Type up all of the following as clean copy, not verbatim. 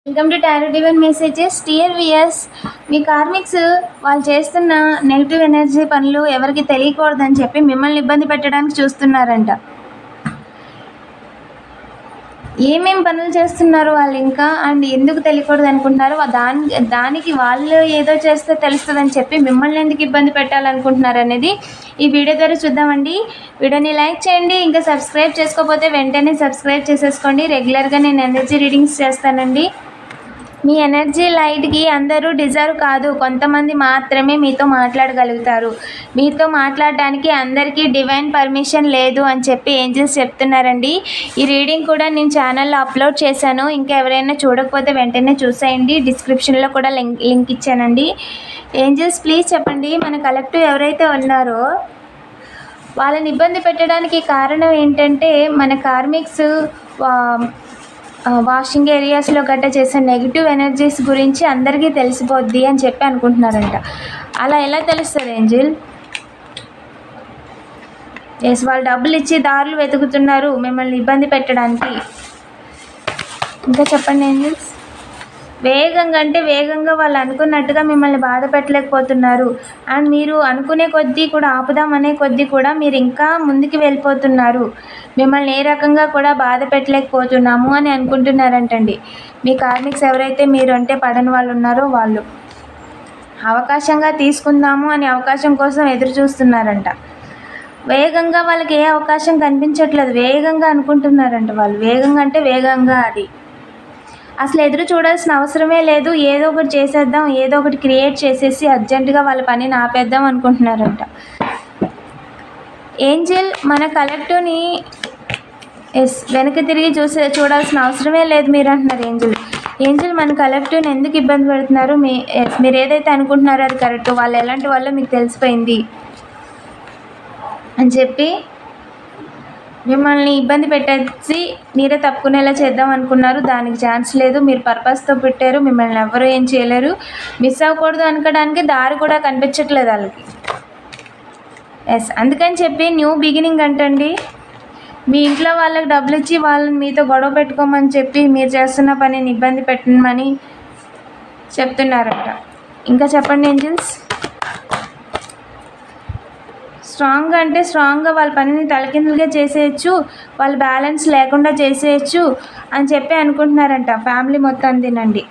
Welcome to tarot divine messages. Dear weirs, me karmics వాళ్ళు చేస్తున్న negative energy పనులు ఎవరికి తెలియకూడదని చెప్పి మిమ్మల్ని ఇబ్బంది పెట్టడానికి చూస్తున్నారంట. ఏమేం పనులు చేస్తున్నారు వాళ్ళు ఇంకా అండ్ ఎందుకు తెలియకూడదు అనుకుంటున్నారు, దానికి వాళ్ళు ఏదో చేస్తే తెలుస్తుందని చెప్పి మిమ్మల్ని ఎందుకు ఇబ్బంది పెట్టాలనుకుంటున్నారు అనేది ఈ వీడియో ద్వారా చూద్దామండి. వీడియోని లైక్ చేయండి. ఇంకా సబ్స్క్రైబ్ చేసుకోకపోతే వెంటనే సబ్స్క్రైబ్ చేసేసుకోండి. రెగ్యులర్గా నేను ఎనర్జీ రీడింగ్స్ చేస్తానండి. మీ ఎనర్జీ లైట్కి అందరూ డిజర్వ్ కాదు, కొంతమంది మాత్రమే మీతో మాట్లాడగలుగుతారు. మీతో మాట్లాడడానికి అందరికీ డివైన్ పర్మిషన్ లేదు అని చెప్పి ఏంజెల్స్ చెప్తున్నారండి. ఈ రీడింగ్ కూడా నేను ఛానల్లో అప్లోడ్ చేశాను. ఇంకా ఎవరైనా చూడకపోతే వెంటనే చూసేయండి. డిస్క్రిప్షన్లో కూడా లింక్ ఇచ్చానండి. ఏంజెల్స్ ప్లీజ్ చెప్పండి, మన కలెక్టివ్ ఎవరైతే ఉన్నారో వాళ్ళని ఇబ్బంది పెట్టడానికి కారణం ఏంటంటే మన కార్మిక్స్ వాషింగ్ ఏరియాస్లో గట్రా చేసే నెగిటివ్ ఎనర్జీస్ గురించి అందరికీ తెలిసిపోద్ది అని చెప్పి అనుకుంటున్నారంట. అలా ఎలా తెలుస్తుంది ఏంజిల్? ఎస్, వాళ్ళు డబ్బులు ఇచ్చి దారులు వెతుకుతున్నారు మిమ్మల్ని ఇబ్బంది పెట్టడానికి. ఇంకా చెప్పండి ఏంజిల్స్. వేగంగా అంటే వేగంగా వాళ్ళు అనుకున్నట్టుగా మిమ్మల్ని బాధ పెట్టలేకపోతున్నారు. అండ్ మీరు అనుకునే కొద్దీ కూడా ఆపుదామనే కొద్దీ కూడా మీరు ఇంకా ముందుకు వెళ్ళిపోతున్నారు. మిమ్మల్ని ఏ రకంగా కూడా బాధ పెట్టలేకపోతున్నాము అని అనుకుంటున్నారంటండి. మీ కార్మిక్స్ ఎవరైతే మీరు అంటే పడని వాళ్ళు ఉన్నారో వాళ్ళు అవకాశంగా తీసుకుందాము అని అవకాశం కోసం ఎదురు చూస్తున్నారంట. వేగంగా వాళ్ళకి ఏ అవకాశం కనిపించట్లేదు, వేగంగా అనుకుంటున్నారంట వాళ్ళు. వేగంగా అంటే వేగంగా, అది అసలు ఎదురు చూడాల్సిన అవసరమే లేదు. ఏదో ఒకటి చేసేద్దాం, ఏదో ఒకటి క్రియేట్ చేసేసి అర్జెంటుగా వాళ్ళ పనిని ఆపేద్దాం అనుకుంటున్నారంట. ఏంజెల్ మన కలెక్టివ్ని వెనక్కి తిరిగి చూడాల్సిన అవసరమే లేదు మీరు అంటున్నారు. ఏంజెల్ మన కలెక్టివ్ని ఎందుకు ఇబ్బంది పెడుతున్నారు? మీరు ఏదైతే అనుకుంటున్నారో అది కరెక్ట్, వాళ్ళు ఎలాంటి వాళ్ళో మీకు తెలిసిపోయింది అని చెప్పి మిమ్మల్ని ఇబ్బంది పెట్టేసి మీరే తప్పుకునేలా చేద్దాం అనుకున్నారు. దానికి ఛాన్స్ లేదు. మీరు పర్పస్తో పెట్టారు. మిమ్మల్ని ఎవరు ఏం చేయలేరు. మిస్ అవ్వకూడదు అనుకోవడానికి దారి కూడా కనిపించట్లేదు వాళ్ళకి. ఎస్, అందుకని చెప్పి న్యూ బిగినింగ్ అంటండి. మీ ఇంట్లో వాళ్ళకి డబ్బులు ఇచ్చి వాళ్ళని మీతో గొడవ పెట్టుకోమని చెప్పి మీరు చేస్తున్న పనిని ఇబ్బంది పెట్టమని చెప్తున్నారట. ఇంకా చెప్పండి ఏంజెల్స్. స్ట్రాంగ్గా అంటే స్ట్రాంగ్గా వాళ్ళ పనిని తలకిందులుగా చేసేయచ్చు, వాళ్ళ బ్యాలెన్స్ లేకుండా చేసేయచ్చు అని చెప్పి అనుకుంటున్నారంట. ఫ్యామిలీ మొత్తం తినండి.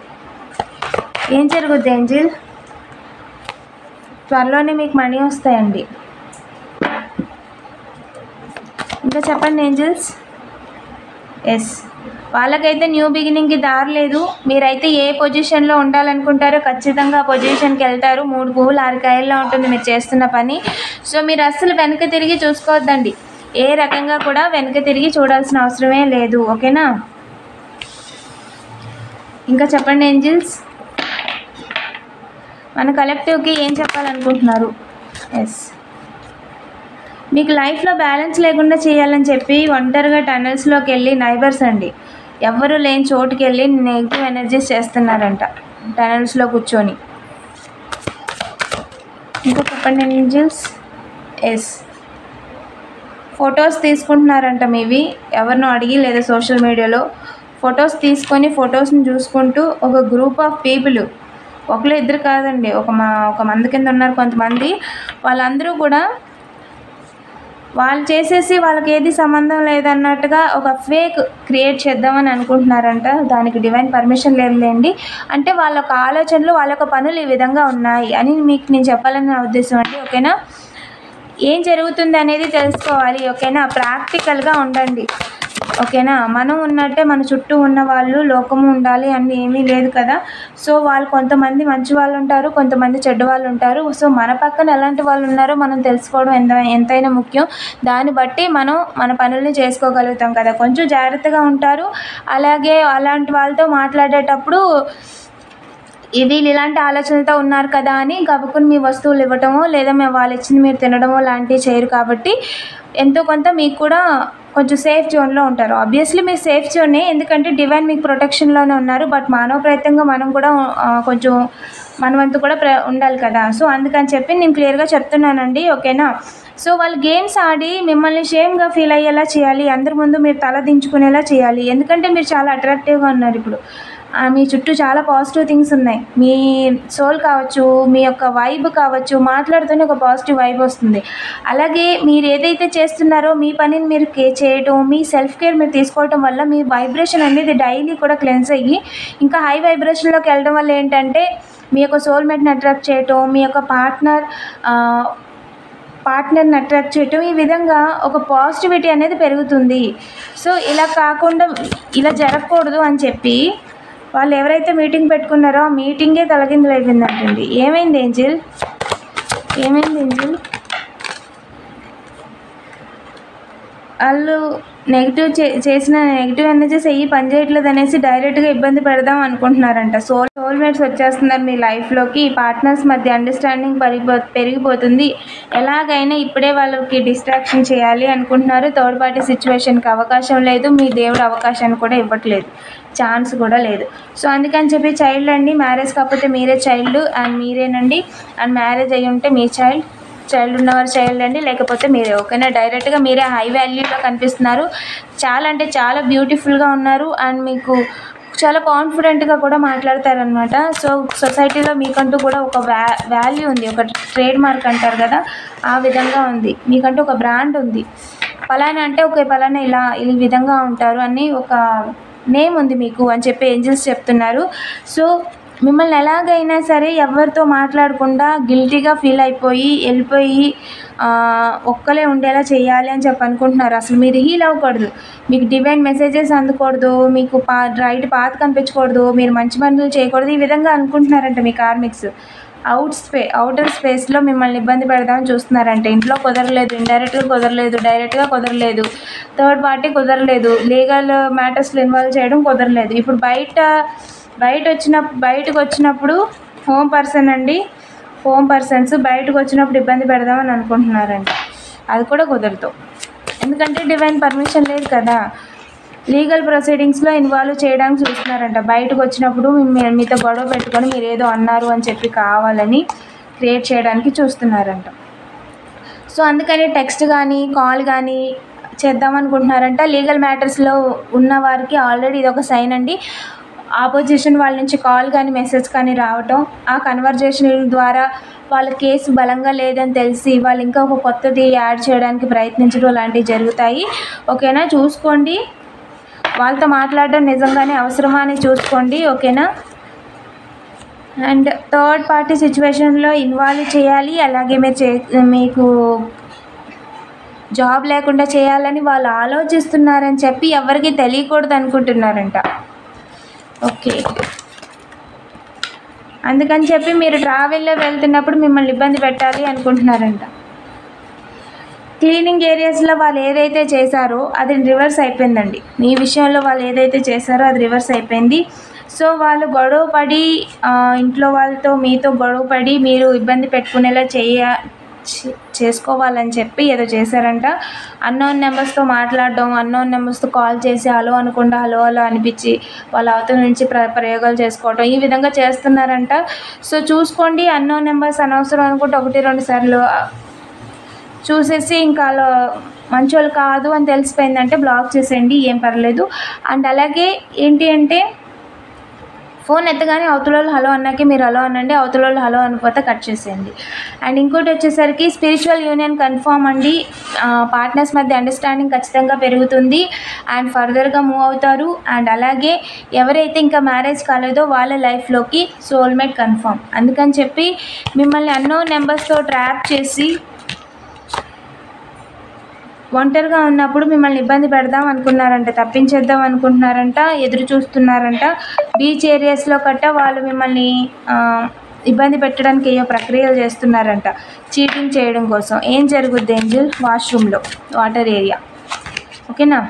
ఏం జరుగుద్ది ఏంజిల్? త్వరలోనే మీకు మనీ వస్తాయండి. ఇంకా చెప్పండి ఏంజిల్స్. ఎస్, వాళ్ళకైతే న్యూ బిగినింగ్కి దారి లేదు. మీరైతే ఏ పొజిషన్లో ఉండాలనుకుంటారో ఖచ్చితంగా ఆ పొజిషన్కి వెళ్తారు. 3 పువ్వులు 6 కాయల్లో ఉంటుంది మీరు చేస్తున్న పని. సో మీరు అస్సలు వెనక్కి తిరిగి చూసుకోవద్దండి. ఏ రకంగా కూడా వెనక్కి తిరిగి చూడాల్సిన అవసరమే లేదు. ఓకేనా? ఇంకా చెప్పండి ఏంజిల్స్. మన కలెక్టివ్కి ఏం చెప్పాలనుకుంటున్నారు? ఎస్, మీకు లైఫ్లో బ్యాలెన్స్ లేకుండా చేయాలని చెప్పి ఒంటరిగా టనల్స్లోకి వెళ్ళి నైబర్స్ అండి, ఎవ్వరూ లేని చోటుకి వెళ్ళి నెగిటివ్ ఎనర్జీస్ చేస్తున్నారంట టనల్స్లో కూర్చొని. ఇంకా చెప్పండి ఏంజెల్స్. ఎస్, ఫొటోస్ తీసుకుంటున్నారంట మీవి, ఎవరినో అడిగి లేదా సోషల్ మీడియాలో ఫొటోస్ తీసుకొని ఫొటోస్ని చూసుకుంటూ ఒక గ్రూప్ ఆఫ్ పీపుల్, ఒకరు ఇద్దరు కాదండి, ఒక మంది కింద ఉన్నారు కొంతమంది. వాళ్ళందరూ కూడా వాళ్ళు చేసేసి వాళ్ళకి ఏది సంబంధం లేదన్నట్టుగా ఒక ఫేక్ క్రియేట్ చేద్దామని అనుకుంటున్నారంట. దానికి డివైన్ పర్మిషన్ లేదులేండి. అంటే వాళ్ళ యొక్క ఆలోచనలు, వాళ్ళ యొక్క పనులు ఈ విధంగా ఉన్నాయి అని మీకు నేను చెప్పాలని నా ఉద్దేశం అండి. ఓకేనా? ఏం జరుగుతుంది అనేది తెలుసుకోవాలి. ఓకేనా? ప్రాక్టికల్గా ఉండండి. ఓకేనా? మనం ఉన్నట్టే మన చుట్టూ ఉన్న వాళ్ళు లోకము ఉండాలి అని ఏమీ లేదు కదా. సో వాళ్ళు కొంతమంది మంచి వాళ్ళు ఉంటారు, కొంతమంది చెడ్డ వాళ్ళు ఉంటారు. సో మన పక్కన ఎలాంటి వాళ్ళు ఉన్నారో మనం తెలుసుకోవడం ఎంతైనా ముఖ్యం. దాన్ని బట్టి మనం మన పనుల్ని చేసుకోగలుగుతాం కదా. కొంచెం జాగ్రత్తగా ఉంటారు. అలాగే అలాంటి వాళ్ళతో మాట్లాడేటప్పుడు వీళ్ళు ఇలాంటి ఆలోచనలతో ఉన్నారు కదా అని గబుక్కుని మీ వస్తువులు ఇవ్వటమో లేదా వాళ్ళు ఇచ్చింది మీరు తినడమో లాంటివి చేయరు. కాబట్టి ఎంతో కొంత మీకు కూడా కొంచెం సేఫ్ జోన్లో ఉంటారు. ఆబ్వియస్లీ మీరు సేఫ్ జోనే, ఎందుకంటే డివైన్ మీకు ప్రొటెక్షన్లోనే ఉన్నారు. బట్ మానవ ప్రయత్నంగా మనం కూడా కొంచెం మన వంతు కూడా ఉండాలి కదా. సో అందుకని చెప్పి నేను క్లియర్గా చెప్తున్నానండి. ఓకేనా? సో వాళ్ళు గేమ్స్ ఆడి మిమ్మల్ని షేమ్గా ఫీల్ అయ్యేలా చేయాలి, అందరి ముందు మీరు తల దించుకునేలా చేయాలి. ఎందుకంటే మీరు చాలా అట్రాక్టివ్గా ఉన్నారు ఇప్పుడు. మీ చుట్టూ చాలా పాజిటివ్ థింగ్స్ ఉన్నాయి. మీ సోల్ కావచ్చు, మీ యొక్క వైబ్ కావచ్చు, మాట్లాడుతూనే ఒక పాజిటివ్ వైబ్ వస్తుంది. అలాగే మీరు ఏదైతే చేస్తున్నారో మీ పనిని మీరు చేయటం, మీ సెల్ఫ్ కేర్ మీరు తీసుకోవటం వల్ల మీ వైబ్రేషన్ అనేది డైలీ కూడా క్లెన్స్ అయ్యి ఇంకా హై వైబ్రేషన్లోకి వెళ్ళడం వల్ల ఏంటంటే మీ యొక్క సోల్మేట్ని అట్రాక్ట్ చేయటం, మీ యొక్క పార్ట్నర్ని అట్రాక్ట్ చేయటం, ఈ విధంగా ఒక పాజిటివిటీ అనేది పెరుగుతుంది. సో ఇలా కాకుండా ఇలా జరగకూడదు అని చెప్పి వాళ్ళు ఎవరైతే మీటింగ్ పెట్టుకున్నారో ఆ మీటింగే తలకిందులు అయిపోయిందంటండి. ఏమైంది ఏంజిల్? వాళ్ళు చేసిన నెగిటివ్ ఎనర్జీస్ అయ్యి పనిచేయట్లేదు అనేసి డైరెక్ట్గా ఇబ్బంది పెడదాం అనుకుంటున్నారంట. సోల్మేట్స్ వచ్చేస్తున్నారు మీ లైఫ్లోకి. పార్ట్నర్స్ మధ్య అండర్స్టాండింగ్ పెరిగిపోతుంది. ఎలాగైనా ఇప్పుడే వాళ్ళకి డిస్ట్రాక్షన్ చేయాలి అనుకుంటున్నారు. థర్డ్ పార్టీ సిచ్యువేషన్కి అవకాశం లేదు. మీ దేవుడు అవకాశాన్ని కూడా ఇవ్వట్లేదు, ఛాన్స్ కూడా లేదు. సో అందుకని చెప్పి చైల్డ్ అండి, మ్యారేజ్ కాకపోతే మీరే చైల్డ్ అండ్ మీరేనండి, అండ్ మ్యారేజ్ అయ్యి ఉంటే మీ చైల్డ్ ఉన్నవారు చైల్డ్ అండి, లేకపోతే మీరే. ఓకేనా? డైరెక్ట్గా మీరే హై వాల్యూలో కనిపిస్తున్నారు. చాలా అంటే చాలా బ్యూటిఫుల్గా ఉన్నారు అండ్ మీకు చాలా కాన్ఫిడెంట్గా కూడా మాట్లాడతారనమాట. సో సొసైటీలో మీకంటూ కూడా ఒక వాల్యూ ఉంది, ఒక ట్రేడ్ మార్క్ అంటారు కదా, ఆ విధంగా ఉంది. మీకంటూ ఒక బ్రాండ్ ఉంది. పలానా అంటే ఒక పలానా ఇలా ఈ విధంగా ఉంటారు అని ఒక నేమ్ ఉంది మీకు అని చెప్పి ఏంజల్స్ చెప్తున్నారు. సో మిమ్మల్ని ఎలాగైనా సరే ఎవరితో మాట్లాడకుండా గిల్టీగా ఫీల్ వెళ్ళిపోయి ఒక్కలే ఉండేలా చేయాలి అని చెప్పి అనుకుంటున్నారు. అసలు మీరు హీల్ అవ్వకూడదు, మీకు డివైన్ మెసేజెస్ అందకూడదు, మీకు రైట్ పాత్ కనిపించకూడదు, మీరు మంచి పనులు చేయకూడదు, ఈ విధంగా అనుకుంటున్నారంట మీ కార్మిక్స్. అవుటర్ స్పేస్లో మిమ్మల్ని ఇబ్బంది పెడదామని చూస్తున్నారంటే ఇంట్లో కుదరలేదు, ఇండైరెక్ట్గా కుదరలేదు, డైరెక్ట్గా కుదరలేదు, థర్డ్ పార్టీ కుదరలేదు, లీగల్ మ్యాటర్స్లో ఇన్వాల్వ్ చేయడం కుదరలేదు. ఇప్పుడు బయటకు వచ్చినప్పుడు హోమ్ పర్సన్స్ బయటకు వచ్చినప్పుడు ఇబ్బంది పెడదామని అనుకుంటున్నారంట. అది కూడా కుదరదు, ఎందుకంటే డివైన్ పర్మిషన్ లేదు కదా. లీగల్ ప్రొసీడింగ్స్లో ఇన్వాల్వ్ చేయడానికి చూస్తున్నారంట. బయటకు వచ్చినప్పుడు మీతో గొడవ పెట్టుకొని మీరు ఏదో అన్నారు అని చెప్పి కావాలని క్రియేట్ చేయడానికి చూస్తున్నారంట. సో అందుకని టెక్స్ట్ కానీ కాల్ కానీ చేద్దామనుకుంటున్నారంట. లీగల్ మ్యాటర్స్లో ఉన్న వారికి ఆల్రెడీ ఇది ఒక సైన్ అండి. ఆపోజిషన్ వాళ్ళ నుంచి కాల్ కానీ మెసేజ్ కానీ రావటం, ఆ కన్వర్జేషన్ ద్వారా వాళ్ళ కేసు బలంగా లేదని తెలిసి వాళ్ళు ఇంకా ఒక కొత్తది యాడ్ చేయడానికి ప్రయత్నించడం లాంటివి జరుగుతాయి. ఓకేనా? చూసుకోండి, వాళ్ళతో మాట్లాడడం నిజంగానే అవసరమా అని చూసుకోండి. ఓకేనా? అండ్ థర్డ్ పార్టీ సిచ్యువేషన్లో ఇన్వాల్వ్ చేయాలి, అలాగే మీకు జాబ్ లేకుండా చేయాలని వాళ్ళు ఆలోచిస్తున్నారని చెప్పి ఎవరికి తెలియకూడదు అనుకుంటున్నారంట. ఓకే, అందుకని చెప్పి మీరు ట్రావెల్లో వెళ్తున్నప్పుడు మిమ్మల్ని ఇబ్బంది పెట్టాలి అనుకుంటున్నారంట. క్లీనింగ్ ఏరియాస్లో వాళ్ళు ఏదైతే చేశారో అది రివర్స్ అయిపోయిందండి. మీ విషయంలో వాళ్ళు ఏదైతే చేశారో అది రివర్స్ అయిపోయింది. సో వాళ్ళు గొడవ పడి ఇంట్లో వాళ్ళతో మీతో గొడవ పడి మీరు ఇబ్బంది పెట్టుకునేలా చేసుకోవాలని చెప్పి ఏదో చేశారంట. అన్నోన్ నెంబర్స్తో మాట్లాడడం, అన్నోన్ నెంబర్స్తో కాల్ చేసి హలో అనకుండా హలో అనిపించి వాళ్ళ అవతల నుంచి ప్రయోగాలు చేసుకోవడం, ఈ విధంగా చేస్తున్నారంట. సో చూసుకోండి, అన్నోన్ నెంబర్స్ అనవసరం అనుకుంటే 1-2 సార్లు చూసేసి ఇంకా మంచి వాళ్ళు కాదు అని తెలిసిపోయిందంటే బ్లాక్ చేసేయండి, ఏం పర్లేదు. అండ్ అలాగే ఏంటి అంటే ఫోన్ ఎత్తగానే అవతల వాళ్ళు హలో అన్నాకే మీరు హలో అనండి, అవతల వాళ్ళు హలో అనిపోతే కట్ చేసేయండి. అండ్ ఇంకోటి వచ్చేసరికి స్పిరిచువల్ యూనియన్ కన్ఫర్మ్ అండి. పార్ట్నర్స్ మధ్య అండర్స్టాండింగ్ ఖచ్చితంగా పెరుగుతుంది అండ్ ఫర్దర్గా మూవ్ అవుతారు. అండ్ అలాగే ఎవరైతే ఇంకా మ్యారేజ్ కాలేదో వాళ్ళ లైఫ్లోకి సోల్మేట్ కన్ఫర్మ్. అందుకని చెప్పి మిమ్మల్ని అన్నోన్ నెంబర్స్తో ట్రాప్ చేసి ఒంటరిగా ఉన్నప్పుడు మిమ్మల్ని ఇబ్బంది పెడదాం అనుకున్నారంట, తప్పించేద్దాం అనుకుంటున్నారంట, ఎదురు చూస్తున్నారంట. బీచ్ ఏరియాస్లో వాళ్ళు మిమ్మల్ని ఇబ్బంది పెట్టడానికి ఏవో ప్రక్రియలు చేస్తున్నారంట, చీటింగ్ చేయడం కోసం. ఏం జరుగుద్ది ఏంజిల్? వాష్రూమ్లో, వాటర్ ఏరియా. ఓకేనా?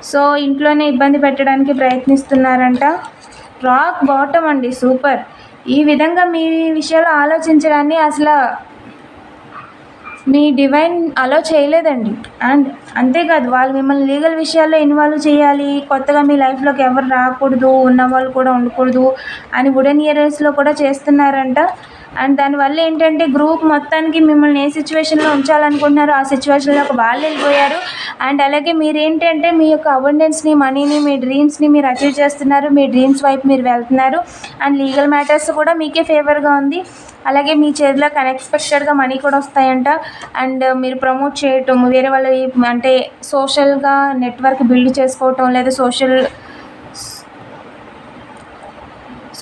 సో ఇంట్లోనే ఇబ్బంది పెట్టడానికి ప్రయత్నిస్తున్నారంట. రాక్ బాటమ్ అండి, సూపర్. ఈ విధంగా మీ విషయాలు ఆలోచించడాన్ని అసలు మీ డివైన్ అలో చేయలేదండి. అండ్ అంతేకాదు వాళ్ళు మిమ్మల్ని లీగల్ విషయాల్లో ఇన్వాల్వ్ చేయాలి, కొత్తగా మీ లైఫ్లోకి ఎవరు రాకూడదు, ఉన్న వాళ్ళు కూడా ఉండకూడదు అని వుడెన్ ఇయర్స్లో కూడా చేస్తున్నారంట. అండ్ దానివల్ల ఏంటంటే గ్రూప్ మొత్తానికి మిమ్మల్ని ఏ సిచ్యువేషన్లో ఉంచాలనుకుంటున్నారో ఆ సిచ్యువేషన్లోకి వాళ్ళు వెళ్ళిపోయారు. అండ్ అలాగే మీరేంటంటే మీ యొక్క అబండెన్స్ని, మనీని, మీ డ్రీమ్స్ని మీరు అచీవ్ చేస్తున్నారు. మీ డ్రీమ్స్ వైపు మీరు వెళ్తున్నారు. అండ్ లీగల్ మ్యాటర్స్ కూడా మీకే ఫేవర్గా ఉంది. అలాగే మీ చేతిలోకి అన్ఎక్స్పెక్టెడ్గా మనీ కూడా వస్తాయంట. అండ్ మీరు ప్రమోట్ చేయటం, వేరే వాళ్ళ అంటే సోషల్గా నెట్వర్క్ బిల్డ్ చేసుకోవటం, లేదా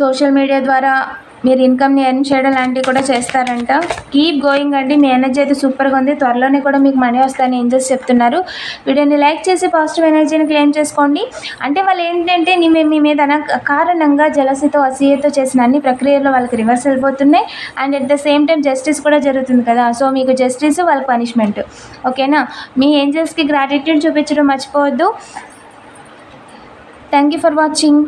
సోషల్ మీడియా ద్వారా మీరు ఇన్కమ్ని ఎర్న్ చేయడం లాంటివి కూడా చేస్తారంట. కీప్ గోయింగ్ అండి. మీ ఎనర్జీ అయితే సూపర్గా ఉంది. త్వరలోనే కూడా మీకు మనీ వస్తాయని ఏంజల్స్ చెప్తున్నారు. వీడియోని లైక్ చేసి పాజిటివ్ ఎనర్జీని క్లెయిమ్ చేసుకోండి. అంటే వాళ్ళు ఏంటంటే మీ మీద కారణంగా జలసితో, అసూయతో చేసిన అన్ని ప్రక్రియల్లో వాళ్ళకి రివర్స్ వెళ్ళిపోతున్నాయి. And at the same time justice కూడా జరుగుతుంది కదా. సో మీకు జస్టిస్, వాళ్ళకి పనిష్మెంట్. ఓకేనా. మీ ఏంజల్స్కి గ్రాటిట్యూడ్ చూపించడం మర్చిపోవద్దు. Thank you for watching.